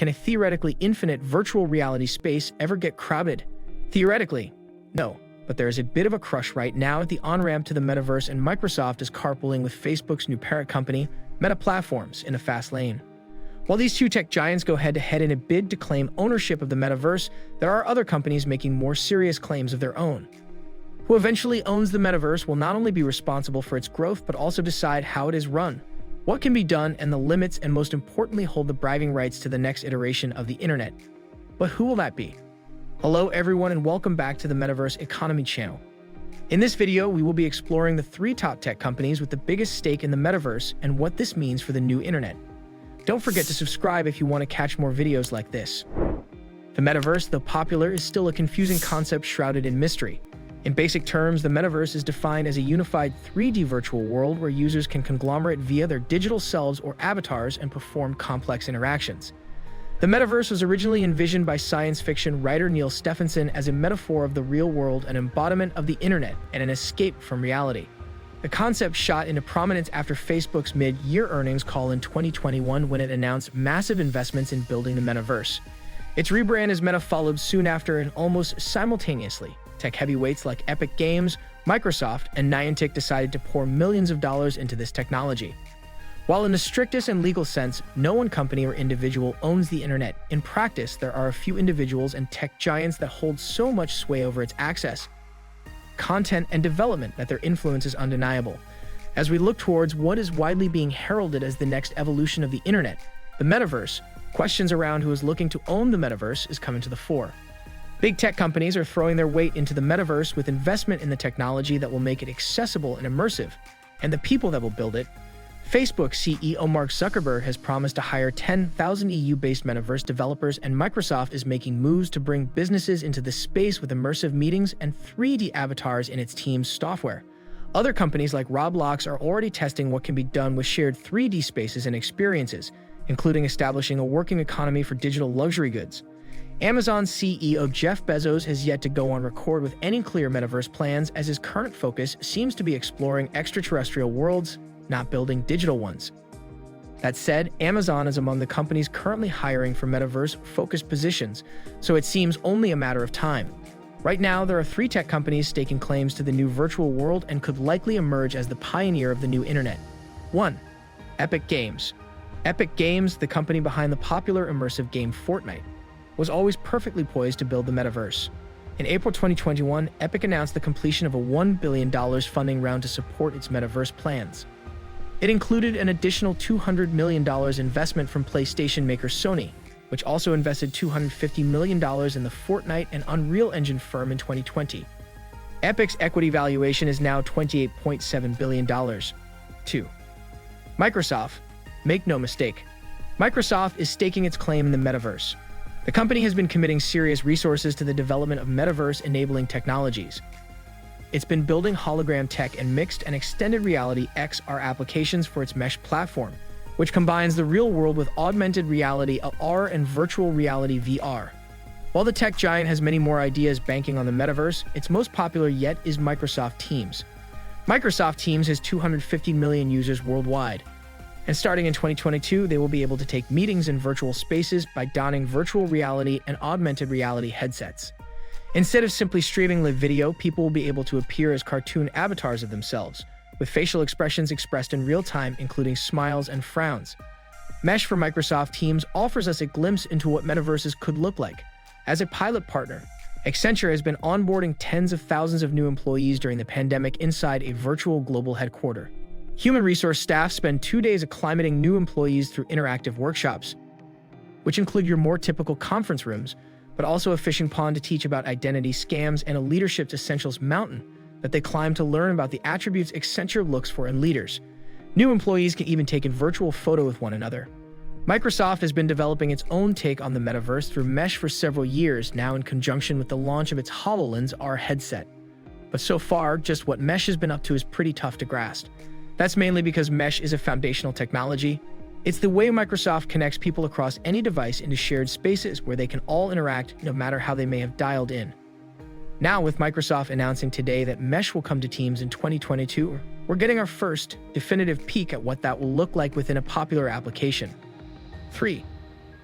can a theoretically infinite virtual reality space ever get crowded? Theoretically, no. But there is a bit of a crush right now at the on-ramp to the metaverse, and Microsoft is carpooling with Facebook's new parent company, Meta Platforms, in a fast lane. While these two tech giants go head-to-head in a bid to claim ownership of the metaverse, there are other companies making more serious claims of their own. Who eventually owns the metaverse will not only be responsible for its growth, but also decide how it is run, what can be done, and the limits, and most importantly, hold the bragging rights to the next iteration of the internet. But who will that be? Hello everyone, and welcome back to the Metaverse Economy channel. In this video, we will be exploring the 3 top tech companies with the biggest stake in the metaverse and what this means for the new internet. Don't forget to subscribe if you want to catch more videos like this. The metaverse, though popular, is still a confusing concept shrouded in mystery. In basic terms, the metaverse is defined as a unified 3D virtual world where users can conglomerate via their digital selves or avatars and perform complex interactions. The metaverse was originally envisioned by science fiction writer Neil Stephenson as a metaphor of the real world, an embodiment of the internet, and an escape from reality. The concept shot into prominence after Facebook's mid-year earnings call in 2021 when it announced massive investments in building the metaverse. Its rebrand as Meta followed soon after, and almost simultaneously, tech heavyweights like Epic Games, Microsoft, and Niantic decided to pour millions of dollars into this technology. While in the strictest and legal sense, no one company or individual owns the internet, in practice, there are a few individuals and tech giants that hold so much sway over its access, content, and development that their influence is undeniable. As we look towards what is widely being heralded as the next evolution of the internet, the metaverse, questions around who is looking to own the metaverse is coming to the fore. Big tech companies are throwing their weight into the metaverse with investment in the technology that will make it accessible and immersive, and the people that will build it. Facebook CEO Mark Zuckerberg has promised to hire 10,000 EU-based metaverse developers, and Microsoft is making moves to bring businesses into the space with immersive meetings and 3D avatars in its team's software. Other companies like Roblox are already testing what can be done with shared 3D spaces and experiences, including establishing a working economy for digital luxury goods. Amazon CEO Jeff Bezos has yet to go on record with any clear metaverse plans, as his current focus seems to be exploring extraterrestrial worlds, not building digital ones. That said, Amazon is among the companies currently hiring for metaverse-focused positions, so it seems only a matter of time. Right now, there are 3 tech companies staking claims to the new virtual world and could likely emerge as the pioneer of the new internet. 1. Epic Games. Epic Games, the company behind the popular immersive game Fortnite, was always perfectly poised to build the metaverse. In April 2021, Epic announced the completion of a $1 billion funding round to support its metaverse plans. It included an additional $200 million investment from PlayStation maker Sony, which also invested $250 million in the Fortnite and Unreal Engine firm in 2020. Epic's equity valuation is now $28.7 billion. 2. Microsoft. Make no mistake, Microsoft is staking its claim in the metaverse. The company has been committing serious resources to the development of metaverse-enabling technologies. It's been building hologram tech and mixed and extended reality XR applications for its Mesh platform, which combines the real world with augmented reality AR and virtual reality VR. While the tech giant has many more ideas banking on the metaverse, its most popular yet is Microsoft Teams. Microsoft Teams has 250 million users worldwide, and starting in 2022, they will be able to take meetings in virtual spaces by donning virtual reality and augmented reality headsets. Instead of simply streaming live video, people will be able to appear as cartoon avatars of themselves, with facial expressions expressed in real time, including smiles and frowns. Mesh for Microsoft Teams offers us a glimpse into what metaverses could look like. As a pilot partner, Accenture has been onboarding tens of thousands of new employees during the pandemic inside a virtual global headquarters. Human resource staff spend 2 days acclimating new employees through interactive workshops, which include your more typical conference rooms, but also a fishing pond to teach about identity scams and a leadership essentials mountain that they climb to learn about the attributes Accenture looks for in leaders. New employees can even take a virtual photo with one another. Microsoft has been developing its own take on the metaverse through Mesh for several years now, in conjunction with the launch of its HoloLens R headset. But so far, just what Mesh has been up to is pretty tough to grasp. That's mainly because Mesh is a foundational technology. It's the way Microsoft connects people across any device into shared spaces where they can all interact no matter how they may have dialed in. Now, with Microsoft announcing today that Mesh will come to Teams in 2022, we're getting our first definitive peek at what that will look like within a popular application. 3.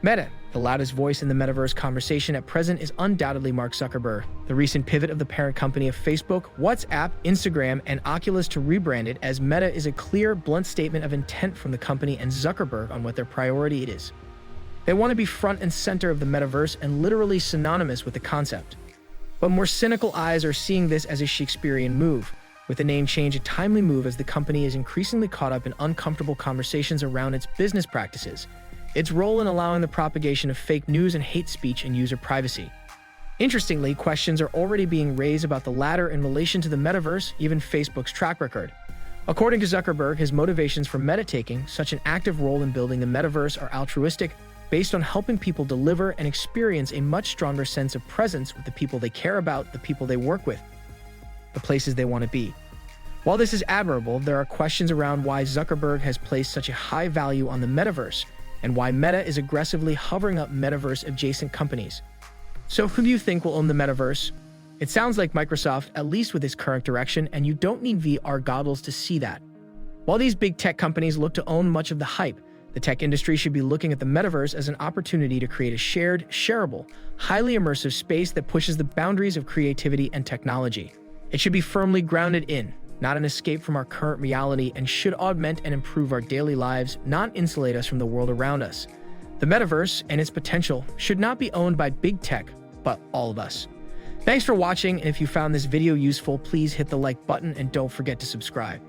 Meta. The loudest voice in the metaverse conversation at present is undoubtedly Mark Zuckerberg. The recent pivot of the parent company of Facebook, WhatsApp, Instagram, and Oculus to rebrand it as Meta is a clear, blunt statement of intent from the company and Zuckerberg on what their priority it is. They want to be front and center of the metaverse and literally synonymous with the concept. But more cynical eyes are seeing this as a Shakespearean move, with the name change a timely move as the company is increasingly caught up in uncomfortable conversations around its business practices, its role in allowing the propagation of fake news and hate speech and user privacy. Interestingly, questions are already being raised about the latter in relation to the metaverse, even Facebook's track record. According to Zuckerberg, his motivations for Meta taking such an active role in building the metaverse are altruistic, based on helping people deliver and experience a much stronger sense of presence with the people they care about, the people they work with, the places they want to be. While this is admirable, there are questions around why Zuckerberg has placed such a high value on the metaverse, and why Meta is aggressively hovering up metaverse-adjacent companies. So who do you think will own the metaverse? It sounds like Microsoft, at least with its current direction, and you don't need VR goggles to see that. While these big tech companies look to own much of the hype, the tech industry should be looking at the metaverse as an opportunity to create a shared, shareable, highly immersive space that pushes the boundaries of creativity and technology. It should be firmly grounded in, not an escape from our current reality, and should augment and improve our daily lives, not insulate us from the world around us. The metaverse and its potential should not be owned by big tech, but all of us. Thanks for watching, and if you found this video useful, please hit the like button and don't forget to subscribe.